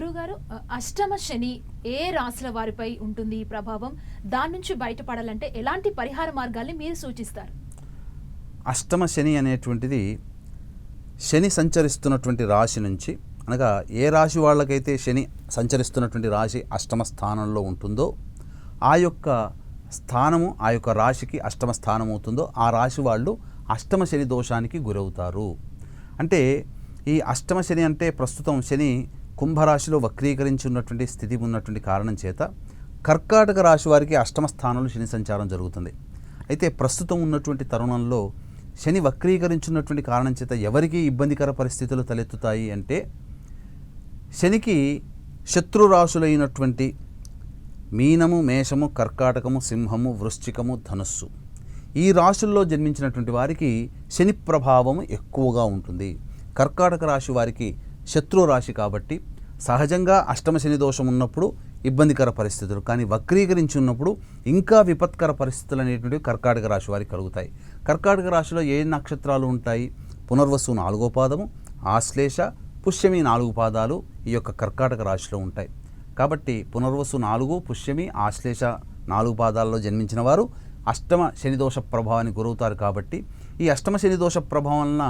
గురుగారు అష్టమ శని ఏ రాశుల వారిపై ఉంటుంది ఈ ప్రభావం? దాని నుంచి బయటపడాలంటే ఎలాంటి పరిహార మార్గాల్ని మీరు సూచిస్తారు? అష్టమ శని అనేటువంటిది శని సంచరిస్తున్నటువంటి రాశి నుంచి, అనగా ఏ రాశి వాళ్ళకైతే శని సంచరిస్తున్నటువంటి రాశి అష్టమ స్థానంలో ఉంటుందో ఆ యొక్క స్థానము, ఆ యొక్క రాశికి అష్టమ స్థానం అవుతుందో ఆ రాశి వాళ్ళు అష్టమ శని దోషానికి గురవుతారు. అంటే ఈ అష్టమ శని అంటే ప్రస్తుతం శని కుంభరాశిలో వక్రీకరించి ఉన్నటువంటి స్థితి ఉన్నటువంటి కారణం చేత కర్కాటక రాశి వారికి అష్టమ స్థానంలో శని సంచారం జరుగుతుంది. అయితే ప్రస్తుతం ఉన్నటువంటి తరుణంలో శని వక్రీకరించున్నటువంటి కారణం చేత ఎవరికి ఇబ్బందికర పరిస్థితులు తలెత్తుతాయి అంటే, శనికి శత్రు రాశులైనటువంటి మీనము, మేషము, కర్కాటకము, సింహము, వృశ్చికము, ధనుస్సు ఈ రాశుల్లో జన్మించినటువంటి వారికి శని ప్రభావం ఎక్కువగా ఉంటుంది. కర్కాటక రాశి వారికి శత్రు రాశి కాబట్టి సహజంగా అష్టమ శని దోషం ఉన్నప్పుడు ఇబ్బందికర పరిస్థితులు, కానీ వక్రీకరించి ఉన్నప్పుడు ఇంకా విపత్కర పరిస్థితులు అనేటువంటివి కర్కాటక రాశి వారికి కలుగుతాయి. కర్కాటక రాశిలో ఏ నక్షత్రాలు ఉంటాయి? పునర్వసు 4వ పాదము, ఆశ్లేష, పుష్యమి 4 పాదాలు ఈ యొక్క కర్కాటక రాశిలో ఉంటాయి. కాబట్టి పునర్వసు 4, పుష్యమి, ఆశ్లేష 4 పాదాల్లో జన్మించిన వారు అష్టమ శనిదోష ప్రభావానికి గురవుతారు. కాబట్టి ఈ అష్టమ శనిదోష ప్రభావం వలన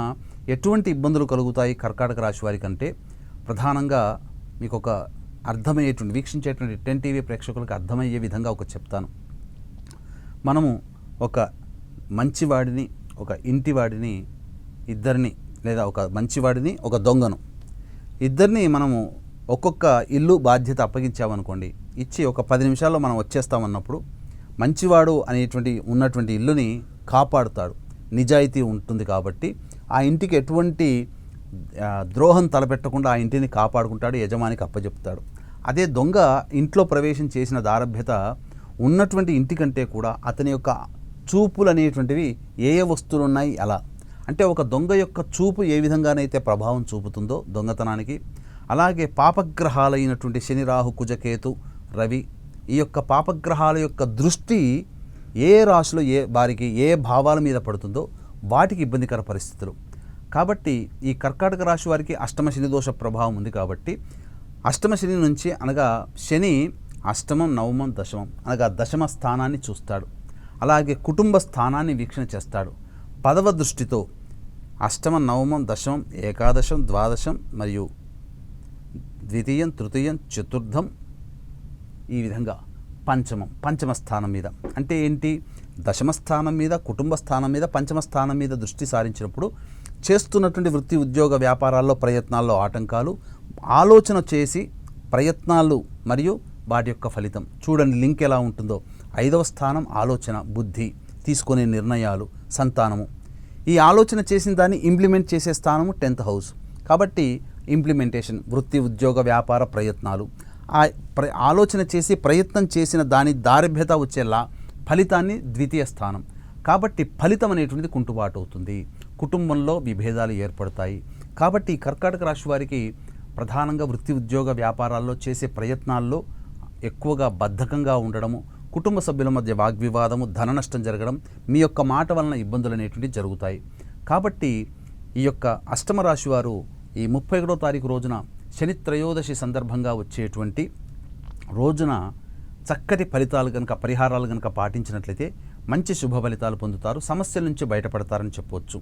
ఎటువంటి ఇబ్బందులు కలుగుతాయి కర్కాటక రాశి వారికి అంటే, ప్రధానంగా మీకు ఒక అర్థమయ్యేటువంటి, వీక్షించేటువంటి 10 టీవీ ప్రేక్షకులకు అర్థమయ్యే విధంగా ఒక చెప్తాను. మనము ఒక మంచివాడిని, ఒక ఇంటివాడిని, ఇద్దరిని, లేదా ఒక మంచివాడిని, ఒక దొంగను, ఇద్దరిని మనము ఒక్కొక్క ఇల్లు బాధ్యత అప్పగించామనుకోండి, ఇచ్చి ఒక 10 నిమిషాల్లో మనం వచ్చేస్తామన్నప్పుడు మంచివాడు అనేటువంటి ఉన్నటువంటి ఇల్లుని కాపాడుతాడు. నిజాయితీ ఉంటుంది కాబట్టి ఆ ఇంటికి ఎటువంటి ద్రోహం తలపెట్టకుండా ఆ ఇంటిని కాపాడుకుంటాడు, యజమానికి అప్పచెప్తాడు. అదే దొంగ ఇంట్లో ప్రవేశం చేసిన దారభ్యత ఉన్నటువంటి ఇంటికంటే కూడా అతని యొక్క చూపులు అనేటువంటివి ఏ వస్తువులు ఉన్నాయి అలా, అంటే ఒక దొంగ యొక్క చూపు ఏ విధంగానైతే ప్రభావం చూపుతుందో దొంగతనానికి, అలాగే పాపగ్రహాలైనటువంటి శని, రాహు, కుజకేతు, రవి ఈ యొక్క పాపగ్రహాల యొక్క దృష్టి ఏ రాశిలో వారికి ఏ భావాల మీద పడుతుందో వాటికి ఇబ్బందికర పరిస్థితులు. కాబట్టి ఈ కర్కాటక రాశి వారికి అష్టమ శని దోష ప్రభావం ఉంది. కాబట్టి అష్టమ శని నుంచి, అనగా శని అష్టమం, నవమం, దశమం అనగా దశమ స్థానాన్ని చూస్తాడు. అలాగే కుటుంబ స్థానాన్ని వీక్షణ చేస్తాడు. 10వ దృష్టితో అష్టమం, నవమం, దశమం, ఏకాదశం, ద్వాదశం మరియు ద్వితీయం, తృతీయం, చతుర్థం ఈ విధంగా పంచమ స్థానం మీద, అంటే ఏంటి, దశమ స్థానం మీద, కుటుంబ స్థానం మీద, పంచమ స్థానం మీద దృష్టి సారించినప్పుడు చేస్తున్నటువంటి వృత్తి, ఉద్యోగ, వ్యాపారాల్లో, ప్రయత్నాల్లో ఆటంకాలు, ఆలోచన చేసి ప్రయత్నాలు మరియు వాటి యొక్క ఫలితం చూడండి లింక్ ఎలా ఉంటుందో. 5వ స్థానం ఆలోచన, బుద్ధి, తీసుకునే నిర్ణయాలు, సంతానము. ఈ ఆలోచన చేసిన దాన్ని ఇంప్లిమెంట్ చేసే స్థానము 10th హౌస్. కాబట్టి ఇంప్లిమెంటేషన్, వృత్తి, ఉద్యోగ, వ్యాపార ప్రయత్నాలు, ఆలోచన చేసి ప్రయత్నం చేసిన దాని దారిభ్యత వచ్చేలా ఫలితాన్ని ద్వితీయ స్థానం. కాబట్టి ఫలితం అనేటువంటిది కుంటుబాటు అవుతుంది, కుటుంబంలో విభేదాలు ఏర్పడతాయి. కాబట్టి కర్కాటక రాశి వారికి ప్రధానంగా వృత్తి, ఉద్యోగ, వ్యాపారాల్లో చేసే ప్రయత్నాల్లో ఎక్కువగా బద్ధకంగా ఉండడము, కుటుంబ సభ్యుల మధ్య వాగ్వివాదము, ధన నష్టం జరగడం, మీ యొక్క మాట వలన ఇబ్బందులు అనేటువంటివి జరుగుతాయి. కాబట్టి ఈ యొక్క అష్టమ రాశి వారు ఈ 31వ తారీఖు రోజున శని త్రయోదశి సందర్భంగా వచ్చేటువంటి రోజున చక్కటి ఫలితాలు కనుక, పరిహారాలు కనుక పాటించినట్లయితే మంచి శుభ ఫలితాలు పొందుతారు, సమస్యల నుంచి బయటపడతారని చెప్పవచ్చు.